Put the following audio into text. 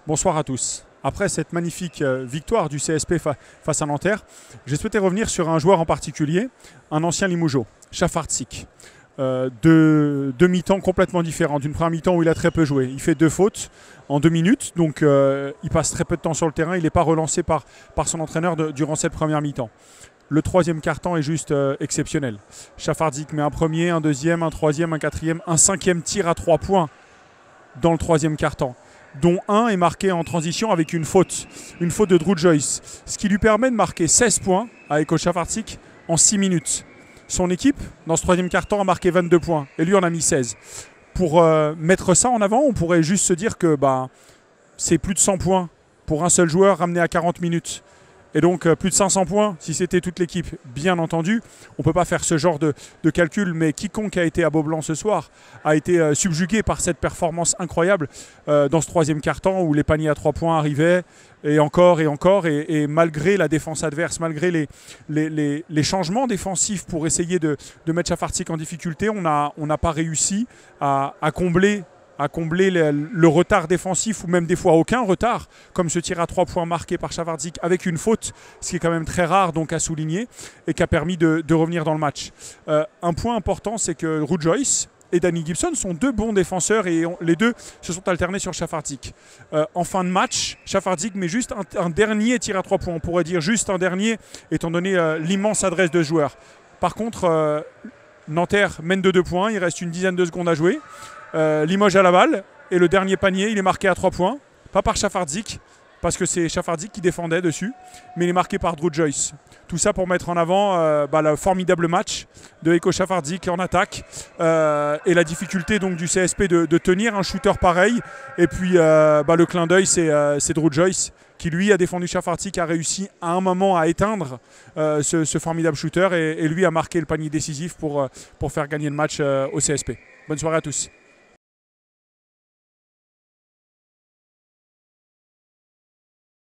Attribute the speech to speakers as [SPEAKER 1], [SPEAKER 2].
[SPEAKER 1] Bonsoir à tous. Après cette magnifique victoire du CSP face à Nanterre, j'ai souhaité revenir sur un joueur en particulier, un ancien Limougeot, Chafartzik. Deux mi-temps complètement différents. D'une première mi-temps où il a très peu joué. Il fait 2 fautes en 2 minutes, donc il passe très peu de temps sur le terrain. Il n'est pas relancé par son entraîneur durant cette première mi-temps. Le troisième quart-temps est juste exceptionnel. Chafartzik met un premier, un deuxième, un troisième, un quatrième, un cinquième tir à 3 points dans le troisième quart-temps, dont un est marqué en transition avec une faute de Drew Joyce, ce qui lui permet de marquer 16 points avec Chafartzik en 6 minutes. Son équipe, dans ce troisième quart-temps, a marqué 22 points et lui en a mis 16. Pour mettre ça en avant, on pourrait juste se dire que c'est plus de 100 points pour un seul joueur ramené à 40 minutes. Et donc plus de 500 points si c'était toute l'équipe, bien entendu. On ne peut pas faire ce genre de calcul, mais quiconque a été à Beaublanc ce soir a été subjugué par cette performance incroyable dans ce troisième quart-temps où les paniers à 3 points arrivaient, et encore, et malgré la défense adverse, malgré les changements défensifs pour essayer de mettre Chafartzik en difficulté, on n'a pas réussi à combler le retard défensif, ou même des fois aucun retard, comme ce tir à 3 points marqué par Chafartzik avec une faute, ce qui est quand même très rare donc à souligner, et qui a permis de revenir dans le match. Un point important, c'est que Drew Joyce et Danny Gibson sont deux bons défenseurs, et les deux se sont alternés sur Chafartzik. En fin de match, Chafartzik met juste un dernier tir à 3 points. On pourrait dire juste un dernier, étant donné l'immense adresse de joueur. Par contre, Nanterre mène de 2 points, il reste une dizaine de secondes à jouer. Limoges à la balle, et le dernier panier, il est marqué à 3 points, pas par Chafartzik, parce que c'est Chafartzik qui défendait dessus, mais il est marqué par Drew Joyce. Tout ça pour mettre en avant le formidable match de Eko Chafartzik en attaque, et la difficulté donc du CSP de tenir un shooter pareil. Et puis le clin d'œil, c'est Drew Joyce qui lui a défendu Chafartzik, a réussi à un moment à éteindre ce formidable shooter, et lui a marqué le panier décisif pour faire gagner le match au CSP. Bonne soirée à tous.